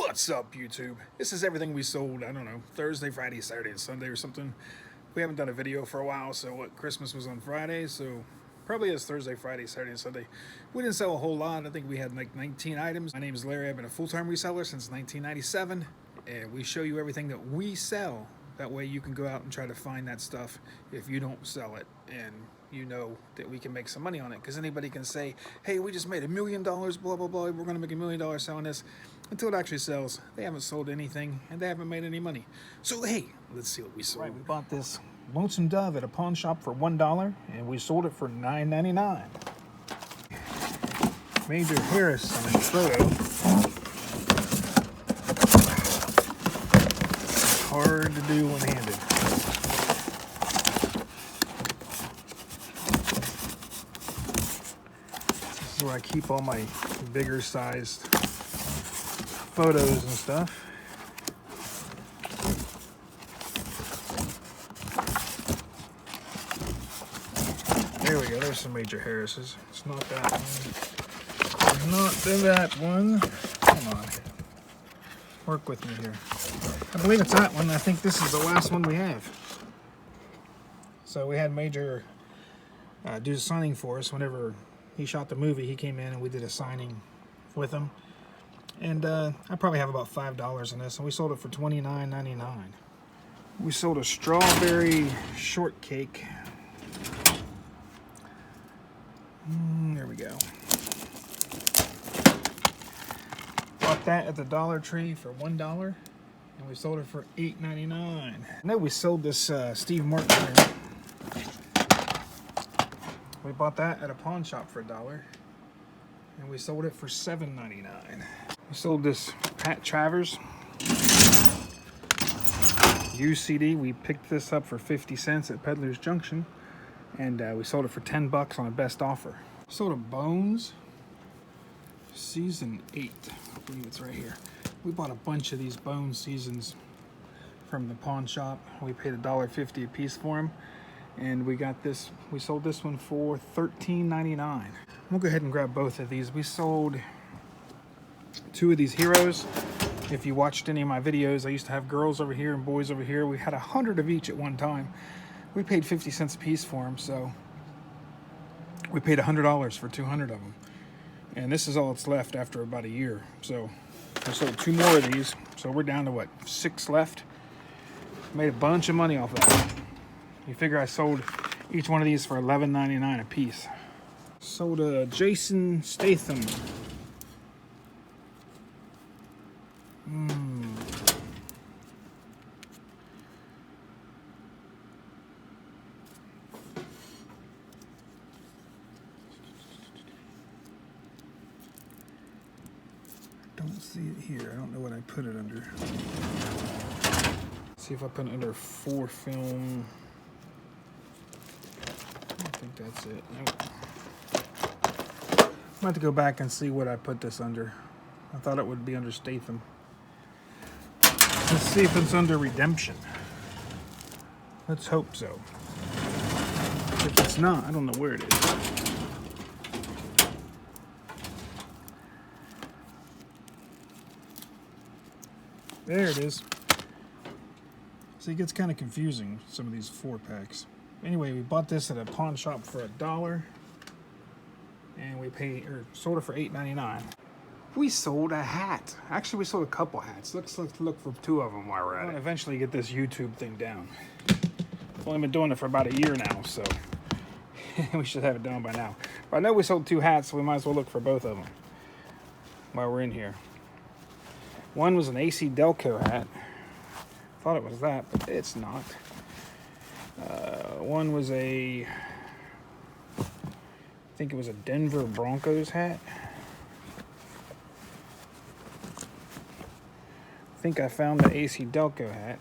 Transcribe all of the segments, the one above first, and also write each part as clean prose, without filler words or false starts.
What's up, YouTube? This is everything we sold, I don't know, Thursday, Friday, Saturday, and Sunday or something. We haven't done a video for a while, so what, Christmas was on Friday, so probably it's Thursday, Friday, Saturday, and Sunday. We didn't sell a whole lot. I think we had like 19 items. My name is Larry. I've been a full-time reseller since 1997, and we show you everything that we sell. That way you can go out and try to find that stuff if you don't sell it, and you know that we can make some money on it. Because anybody can say, hey, we just made $1 million, blah, blah, blah, we're going to make $1 million selling this. Until it actually sells, they haven't sold anything, and they haven't made any money. So, hey, let's see what we sold. Right, we bought this Lonesome Dove at a pawn shop for $1, and we sold it for $9.99. Major Harrison photo. Hard to do one-handed. This is where I keep all my bigger sized photos and stuff. There we go, there's some Major Harrises. It's not that one. It's not that one. Come on. Work with me here. I believe it's that one. I think this is the last one we have. So we had Major do a signing for us. Whenever he shot the movie, he came in and we did a signing with him. And I probably have about $5 in this, and we sold it for $29.99. We sold a strawberry shortcake. There we go. Bought that at the Dollar Tree for $1, and we sold it for $8.99. I know we sold this Steve Martin here. We bought that at a pawn shop for $1, and we sold it for $7.99. We sold this Pat Travers UCD. We picked this up for 50 cents at Peddler's Junction, and we sold it for $10 on a best offer. Sold a Bones Season 8. I believe it's right here. We bought a bunch of these Bones seasons from the pawn shop. We paid $1.50 a piece for them, and we got this. We sold this one for $13.99. We'll go ahead and grab both of these. We sold 2 of these heroes. If you watched any of my videos, I used to have girls over here and boys over here. We had 100 of each at one time. We paid 50 cents a piece for them, so we paid $100 for 200 of them. And this is all that's left after about a year. So I sold 2 more of these, so we're down to what, 6 left? Made a bunch of money off of that. You figure I sold each one of these for $11.99 a piece. Sold a Jason Statham. Don't see it here. I don't know what I put it under. Let's see if I put it under 4 film. I don't think that's it. Nope. I'm going to go back and see what I put this under. I thought it would be under Statham. Let's see if it's under Redemption. Let's hope so. If it's not, I don't know where it is. There it is. See, it gets kind of confusing, some of these 4-packs. Anyway, we bought this at a pawn shop for $1, and we sold it for $8.99. We sold a hat. Actually, we sold a couple hats. Let's look for 2 of them while we're at it. I want to eventually get this YouTube thing down. I've only been doing it for about a year now, so we should have it done by now. But I know we sold 2 hats, so we might as well look for both of them while we're in here. One was an AC Delco hat. Thought it was that, but it's not. One was I think it was a Denver Broncos hat. I think I found the AC Delco hat.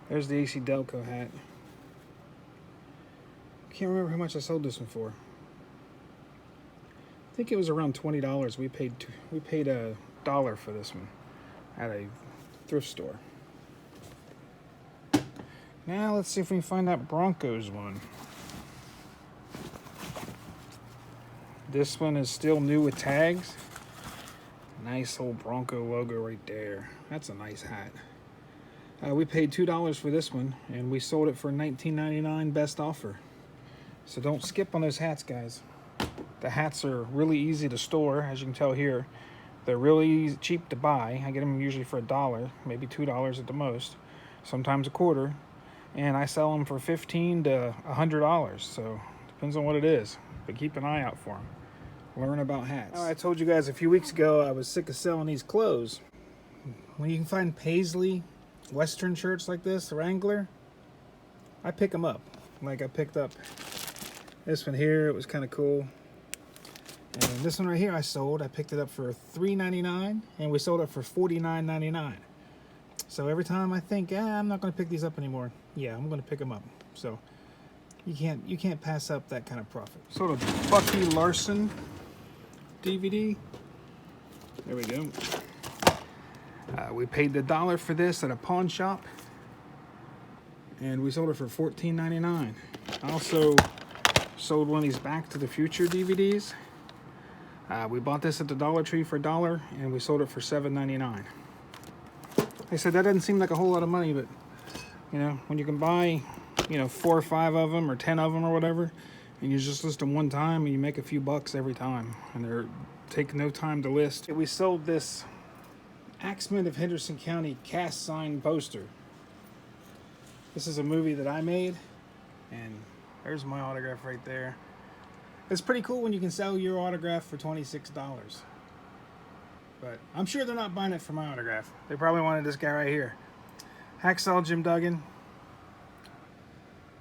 There's the AC Delco hat. Can't remember how much I sold this one for. I think it was around $20. We paid $1 for this one at a thrift store. Now let's see if we can find that Broncos one. This one is still new with tags. Nice old Bronco logo right there. That's a nice hat. We paid $2 for this one, and we sold it for $19.99 best offer. So don't skip on those hats, guys. The hats are really easy to store, as you can tell here. They're really cheap to buy. I get them usually for $1, maybe $2 at the most, sometimes a quarter. And I sell them for $15 to $100, so depends on what it is. But keep an eye out for them. Learn about hats. I told you guys a few weeks ago I was sick of selling these clothes. When you can find Paisley Western shirts like this, Wrangler, I pick them up. Like I picked up this one here, it was kind of cool. And this one right here I sold. I picked it up for $3.99 and we sold it for $49.99. So every time I think, I'm not going to pick these up anymore, yeah, I'm going to pick them up. So you can't pass up that kind of profit. Sort of Bucky Larson DVD. There we go. We paid the $1 for this at a pawn shop, and we sold it for $14.99. I also sold one of these Back to the Future DVDs. We bought this at the Dollar Tree for $1, and we sold it for $7.99. I said that doesn't seem like a whole lot of money, but you know, when you can buy, 4 or 5 of them or 10 of them or whatever, and you just list them one time and you make a few bucks every time, and they're take no time to list. We sold this Axeman of Henderson County cast sign poster. This is a movie that I made, and there's my autograph right there. It's pretty cool when you can sell your autograph for $26. But I'm sure they're not buying it for my autograph. They probably wanted this guy right here. Hacksaw Jim Duggan.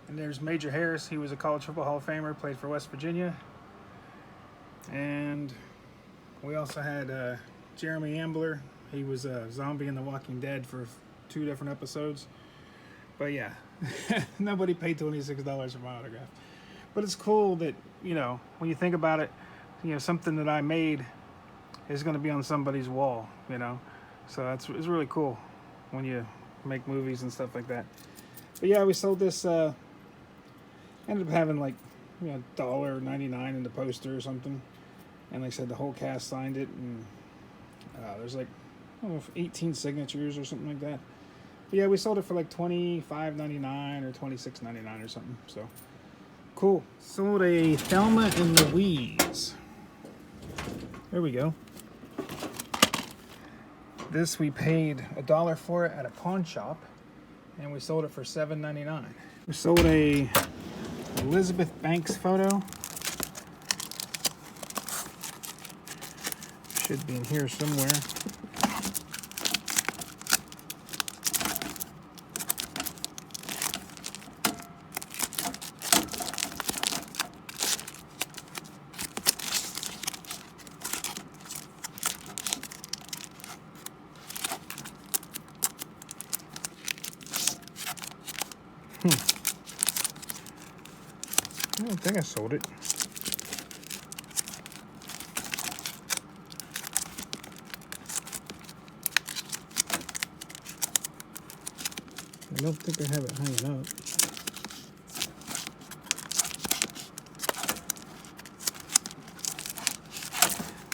And there's Major Harris. He was a college football Hall of Famer, played for West Virginia. And we also had Jeremy Ambler. He was a zombie in The Walking Dead for 2 different episodes. But yeah, nobody paid $26 for my autograph. But it's cool that, when you think about it, something that I made is going to be on somebody's wall, So it's really cool when you make movies and stuff like that. But yeah, we sold this, ended up having like, $1.99 in the poster or something. And like I said, the whole cast signed it, and there's like 18 signatures or something like that. But yeah, we sold it for like $25.99 or $26.99 or something. So cool. Sold a Thelma and Louise. There we go. This we paid $1 for it at a pawn shop, and we sold it for $7.99. We sold a Elizabeth Banks photo. Should be in here somewhere. I don't think I sold it. I don't think I have it hanging up.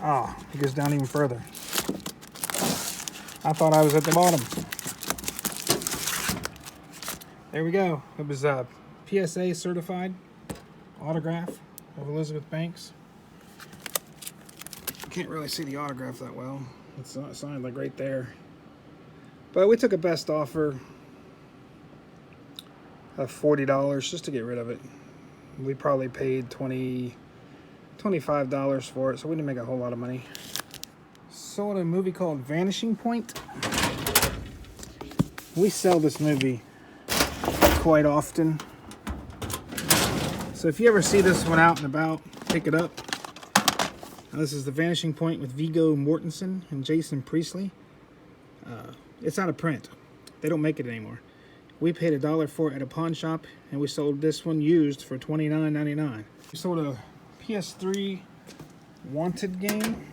Ah, it goes down even further. I thought I was at the bottom. There we go. It was PSA certified autograph of Elizabeth Banks. Can't really see the autograph that well. It's signed like right there. But we took a best offer of $40 just to get rid of it. We probably paid $25 for it, so we didn't make a whole lot of money. Sold a movie called Vanishing Point. We sell this movie quite often. So if you ever see this one out and about, pick it up. Now, this is The Vanishing Point with Viggo Mortensen and Jason Priestley. It's out of print. They don't make it anymore. We paid $1 for it at a pawn shop, and we sold this one used for $29.99. We sold a PS3 Wanted game.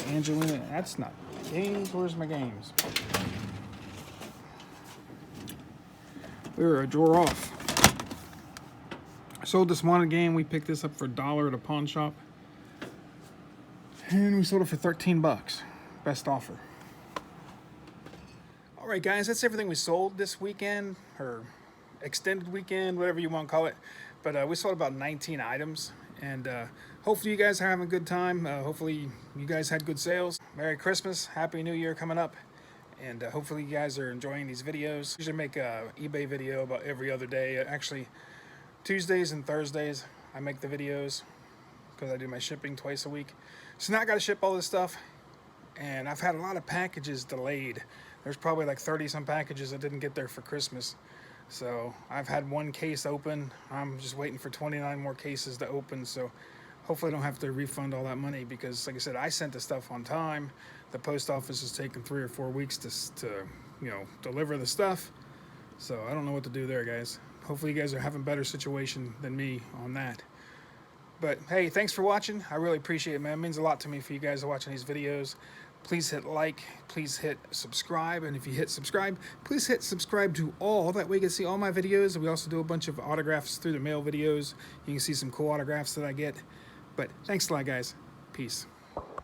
Angelina, that's not games. Where's my games? We were a drawer off. I sold this Wanted game. We picked this up for $1 at a pawn shop. And we sold it for 13 bucks. Best offer. All right, guys, that's everything we sold this weekend, or extended weekend, whatever you want to call it. But we sold about 19 items, and hopefully you guys are having a good time. Hopefully you guys had good sales. Merry Christmas, Happy New Year coming up, and hopefully you guys are enjoying these videos. I usually make a eBay video about every other day. Actually, Tuesdays and Thursdays I make the videos because I do my shipping twice a week. So now I got to ship all this stuff, and I've had a lot of packages delayed. There's probably like 30 some packages that didn't get there for Christmas. So I've had one case open. I'm just waiting for 29 more cases to open. So hopefully I don't have to refund all that money, because like I said, I sent the stuff on time. The post office is taking 3 or 4 weeks to deliver the stuff. So I don't know what to do there, guys. Hopefully you guys are having a better situation than me on that. But hey, thanks for watching. I really appreciate it, man. It means a lot to me for you guys watching these videos. Please hit like, please hit subscribe, and if you hit subscribe, please hit subscribe to all. That way you can see all my videos. We also do a bunch of autographs through the mail videos. You can see some cool autographs that I get. But thanks a lot, guys. Peace.